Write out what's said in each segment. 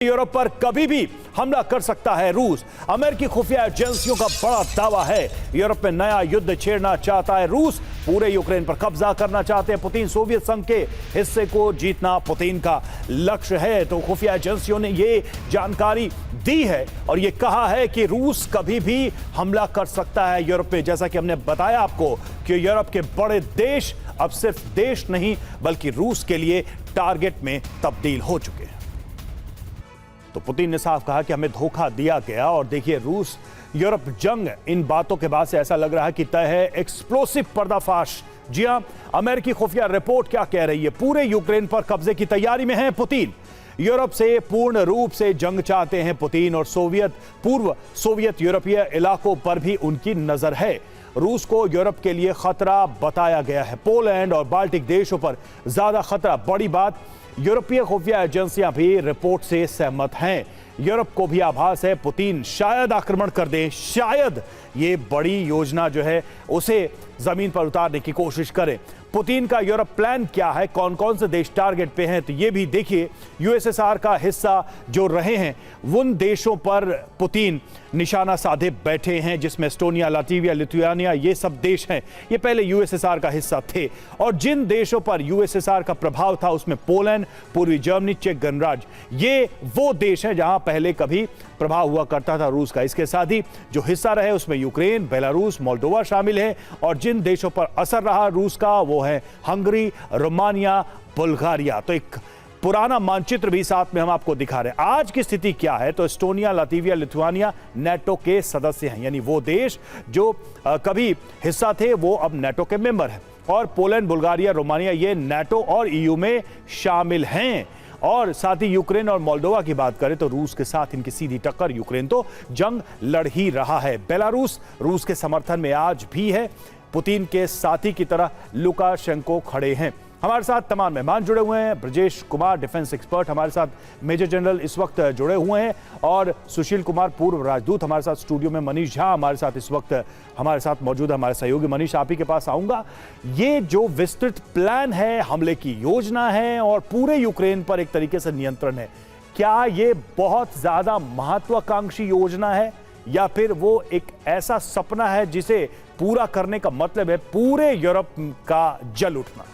Europe पर कभी भी हमला कर सकता है रूस। अमेरिकी खुफिया एजेंसियों का बड़ा दावा है यूरोप में नया युद्ध छेड़ना चाहता है रूस। पूरे यूक्रेन पर कब्जा करना चाहते हैं पुतिन। सोवियत संघ के हिस्से को जीतना पुतिन का लक्ष्य है। तो खुफिया एजेंसियों ने ये जानकारी दी है और ये कहा है कि रूस कभी भी हमला कर सकता है यूरोप पे। जैसा कि हमने बताया आपको कि यूरोप के बड़े देश अब सिर्फ देश नहीं बल्कि रूस के लिए टारगेट में तब्दील हो चुके हैं। तो पुतिन ने साफ कहा कि हमें धोखा दिया गया। और देखिए रूस यूरोप जंग इन बातों के बाद से ऐसा लग रहा है कि तय है एक्सप्लोसिव पर्दाफाश। जी हां, अमेरिकी खुफिया रिपोर्ट क्या कह रही है? पूरे यूक्रेन पर कब्जे की तैयारी में है पुतिन। यूरोप से पूर्ण रूप से जंग चाहते हैं पुतिन और पूर्व सोवियत यूरोपीय इलाकों पर भी उनकी नजर है। रूस को यूरोप के लिए खतरा बताया गया है। पोलैंड और बाल्टिक देशों पर ज्यादा खतरा। बड़ी बात, यूरोपीय खुफिया एजेंसियां भी रिपोर्ट से सहमत हैं। यूरोप को भी आभास है पुतिन शायद आक्रमण कर दे, शायद ये बड़ी योजना जो है उसे जमीन पर उतारने की कोशिश करे। पुतिन का यूरोप प्लान क्या है, कौन कौन से देश टारगेट पे हैं, तो ये भी देखिए। यूएसएसआर का हिस्सा जो रहे हैं उन देशों पर पुतिन निशाना साधे बैठे हैं, जिसमें एस्टोनिया, लातविया, लिथुआनिया ये सब देश हैं। ये पहले यूएसएसआर का हिस्सा थे और जिन देशों पर यूएसएसआर का प्रभाव था उसमें पोलैंड, पूर्वी जर्मनी, चेक गणराज्य, ये वो देश हैं जहां पहले कभी प्रभाव हुआ करता था रूस का। इसके साथ ही जो हिस्सा रहे उसमें यूक्रेन, बेलारूस, मोल्डोवा शामिल है और जिन देशों पर असर रहा रूस का वो है हंगरी, रोमानिया, बुल्गारिया। तो एक पुराना मानचित्र भी साथ में हम आपको दिखा रहे हैं। आज की स्थिति क्या है? तो एस्टोनिया, लातविया, लिथुआनिया नाटो के सदस्य हैं, यानी वो देश जो कभी हिस्सा थे वो अब नाटो के मेंबर हैं। और पोलैंड, बुल्गारिया, रोमानिया ये नाटो और ईयू में शामिल हैं। और साथ ही यूक्रेन और मोल्डोवा की बात करें तो रूस के साथ इनकी सीधी टक्कर। यूक्रेन तो जंग लड़ ही रहा है। बेलारूस रूस के समर्थन में आज भी है। पुतिन के साथी की तरह लुकाशेंको खड़े हैं। हमारे साथ तमाम मेहमान जुड़े हुए हैं। ब्रजेश कुमार, डिफेंस एक्सपर्ट हमारे साथ, मेजर जनरल इस वक्त जुड़े हुए हैं और सुशील कुमार, पूर्व राजदूत हमारे साथ स्टूडियो में। मनीष झा हमारे साथ इस वक्त हमारे साथ मौजूद है, हमारे सहयोगी। मनीष, आप ही के पास आऊंगा। ये जो विस्तृत प्लान है, हमले की योजना है और पूरे यूक्रेन पर एक तरीके से नियंत्रण है, क्या ये बहुत ज्यादा महत्वाकांक्षी योजना है या फिर वो एक ऐसा सपना है जिसे पूरा करने का मतलब है पूरे यूरोप का जल उठना?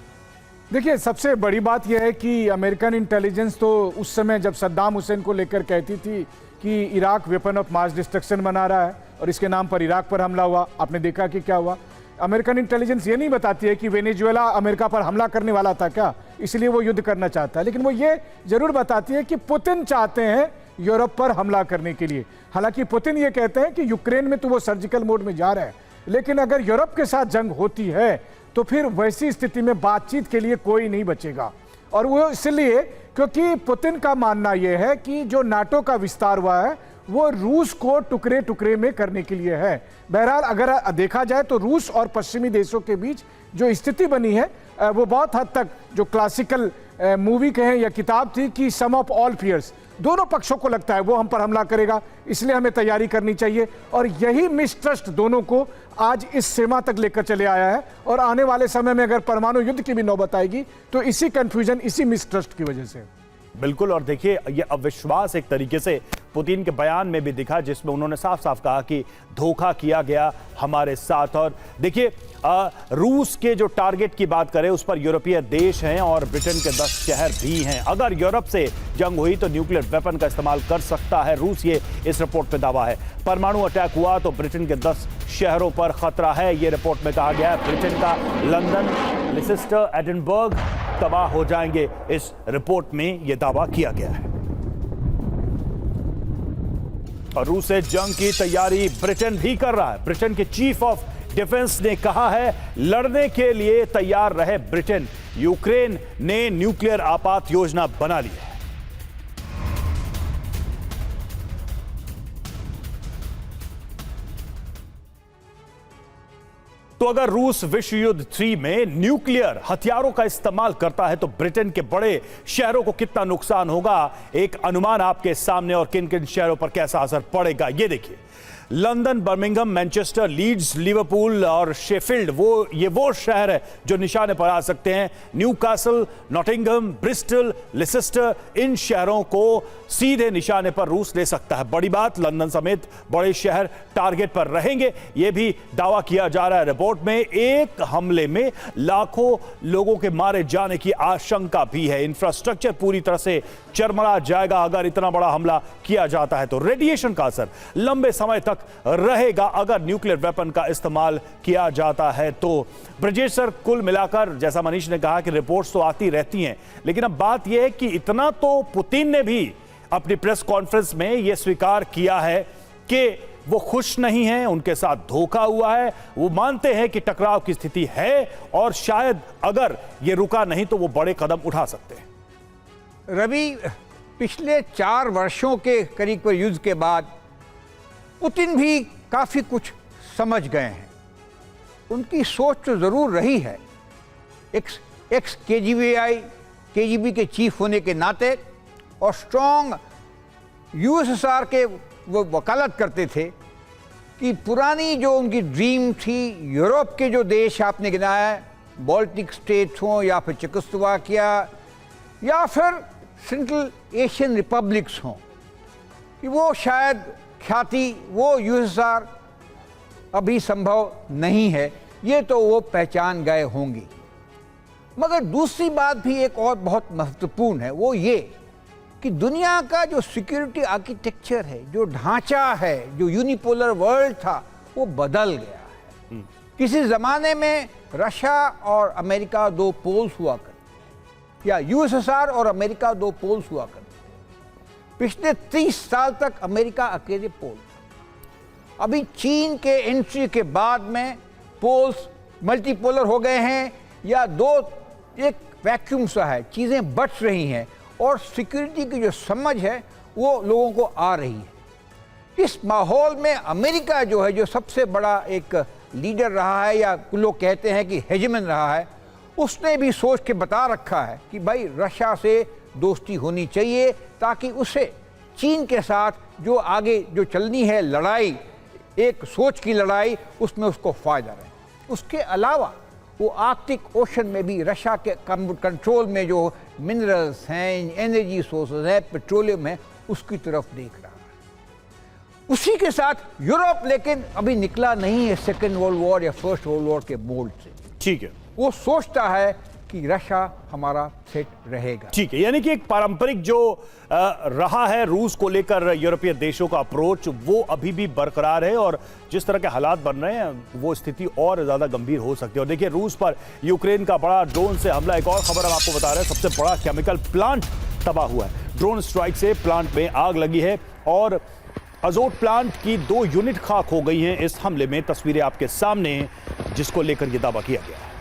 देखिए, सबसे बड़ी बात यह है कि अमेरिकन इंटेलिजेंस तो उस समय जब सद्दाम हुसैन को लेकर कहती थी कि Iraq weapon of mass destruction बना रहा है और इसके नाम पर इराक पर हमला हुआ, आपने देखा कि क्या हुआ। अमेरिकन इंटेलिजेंस ये नहीं बताती है कि वेनेजुएला अमेरिका पर हमला करने वाला था क्या, इसलिए वो युद्ध करना चाहता है। लेकिन वो ये जरूर बताती है कि पुतिन चाहते हैं यूरोप पर हमला करने के लिए। हालांकि पुतिन ये कहते हैं कि यूक्रेन में तो वो सर्जिकल मोड में जा रहा है, लेकिन अगर यूरोप के साथ जंग होती है तो फिर वैसी स्थिति में बातचीत के लिए कोई नहीं बचेगा। और वो इसलिए क्योंकि पुतिन का मानना यह है कि जो नाटो का विस्तार हुआ है वो रूस को टुकड़े टुकड़े में करने के लिए है। बहरहाल अगर देखा जाए तो रूस और पश्चिमी देशों के बीच जो स्थिति बनी है वो बहुत हद तक जो क्लासिकल मूवी कहें या किताब थी कि सम ऑफ ऑल फियर्स, दोनों पक्षों को लगता है वो हम पर हमला करेगा, इसलिए हमें तैयारी करनी चाहिए। और यही मिसट्रस्ट दोनों को आज इस सीमा तक लेकर चले आया है। और आने वाले समय में अगर परमाणु युद्ध की भी नौबत आएगी तो इसी कंफ्यूजन, इसी मिसट्रस्ट की वजह से। बिल्कुल। और देखिए ये अविश्वास एक तरीके से पुतिन के बयान में भी दिखा, जिसमें उन्होंने साफ साफ कहा कि धोखा किया गया हमारे साथ। और देखिए रूस के जो टारगेट की बात करें उस पर यूरोपीय देश हैं और ब्रिटेन के 10 शहर भी हैं। अगर यूरोप से जंग हुई तो न्यूक्लियर वेपन का इस्तेमाल कर सकता है रूस, ये इस रिपोर्ट पे दावा है। परमाणु अटैक हुआ तो ब्रिटेन के 10 शहरों पर खतरा है, ये रिपोर्ट में कहा गया है। ब्रिटेन का लंदन, लिसेस्टर, एडिनबर्ग तबाह हो जाएंगे, इस रिपोर्ट में यह दावा किया गया है। और रूस से जंग की तैयारी ब्रिटेन भी कर रहा है। ब्रिटेन के चीफ ऑफ डिफेंस ने कहा है लड़ने के लिए तैयार रहे ब्रिटेन। यूक्रेन ने न्यूक्लियर आपात योजना बना ली है। तो अगर रूस विश्व युद्ध 3 में न्यूक्लियर हथियारों का इस्तेमाल करता है तो ब्रिटेन के बड़े शहरों को कितना नुकसान होगा, एक अनुमान आपके सामने। और किन किन शहरों पर कैसा असर पड़ेगा ये देखिए। London, Birmingham, Manchester, Leeds, Liverpool और शेफील्ड वो शहर है जो निशाने पर आ सकते हैं। न्यूकासल, नॉटिंघम, ब्रिस्टल, लिसेस्टर, इन शहरों को सीधे निशाने पर रूस ले सकता है। बड़ी बात, लंदन समेत बड़े शहर टारगेट पर रहेंगे, यह भी दावा किया जा रहा है रिपोर्ट में। एक हमले में लाखों लोगों के मारे जाने की आशंका भी है। इंफ्रास्ट्रक्चर पूरी तरह से चरमरा जाएगा अगर इतना बड़ा हमला किया जाता है तो। रेडिएशन का असर लंबे समय तक रहेगा अगर न्यूक्लियर वेपन का इस्तेमाल किया जाता है तो। ब्रजेश सर, कुल मिलाकर जैसा मनीष ने कहा कि रिपोर्ट्स तो आती रहती हैं, लेकिन अब बात यह है कि इतना तो पुतिन ने भी अपनी प्रेस कॉन्फ्रेंस में यह स्वीकार किया है कि वो खुश नहीं हैं, उनके साथ धोखा हुआ है। वो मानते हैं कि टकराव की स्थिति है और शायद अगर ये रुका नहीं तो वो बड़े कदम उठा सकते हैं। रवि, पिछले 4 वर्षों के करीब युद्ध के बाद पुतिन भी काफ़ी कुछ समझ गए हैं। उनकी सोच तो ज़रूर रही है। एक्स केजीबी के चीफ होने के नाते और स्ट्रॉन्ग यूएसएसआर के वो वकालत करते थे कि पुरानी जो उनकी ड्रीम थी, यूरोप के जो देश आपने गिनाया, बाल्टिक स्टेट्स हों या फिर चेकोस्लोवाकिया या फिर सेंट्रल एशियन रिपब्लिक्स हों, कि वो शायद ख्याति वो यूएसएसआर अभी संभव नहीं है, ये तो वो पहचान गए होंगे। मगर दूसरी बात भी एक और बहुत महत्वपूर्ण है, वो ये कि दुनिया का जो सिक्योरिटी आर्किटेक्चर है, जो ढांचा है, जो यूनिपोलर वर्ल्ड था, वो बदल गया है। किसी ज़माने में रशिया और अमेरिका 2 पोल्स हुआ करते, या यूएसएसआर और अमेरिका 2 पोल्स हुआ करते। पिछले 30 साल तक अमेरिका अकेले पोल था। अभी चीन के एंट्री के बाद में पोल्स मल्टीपोलर हो गए हैं, या एक वैक्यूम सा है, चीज़ें बच रही हैं और सिक्योरिटी की जो समझ है वो लोगों को आ रही है। इस माहौल में अमेरिका जो है, जो सबसे बड़ा एक लीडर रहा है, या लोग कहते हैं कि हेजेमन रहा है, उसने भी सोच के बता रखा है कि भाई रशिया से दोस्ती होनी चाहिए ताकि उसे चीन के साथ जो आगे जो चलनी है लड़ाई, एक सोच की लड़ाई, उसमें उसको फ़ायदा रहे। उसके अलावा वो आर्कटिक ओशन में भी रशिया के कंट्रोल में जो मिनरल्स हैं, एनर्जी सोर्सेज है, पेट्रोलियम है, उसकी तरफ देख रहा है। उसी के साथ यूरोप लेकिन अभी निकला नहीं है सेकेंड वर्ल्ड वॉर या फर्स्ट वर्ल्ड वॉर के मोल्ड से। ठीक है, वो सोचता है कि रशिया हमारा सेट रहेगा। ठीक है, यानी कि एक पारंपरिक जो रहा है रूस को लेकर यूरोपीय देशों का अप्रोच, वो अभी भी बरकरार है और जिस तरह के हालात बन रहे हैं वो स्थिति और ज्यादा गंभीर हो सकती है। और देखिए, रूस पर यूक्रेन का बड़ा ड्रोन से हमला, एक और खबर हम आपको बता रहे हैं, सबसे बड़ा केमिकल प्लांट तबाह हुआ है। ड्रोन स्ट्राइक से प्लांट में आग लगी है और अजोट प्लांट की 2 यूनिट खाक हो गई हैं इस हमले में। तस्वीरें आपके सामने, जिसको लेकर यह दावा किया गया है।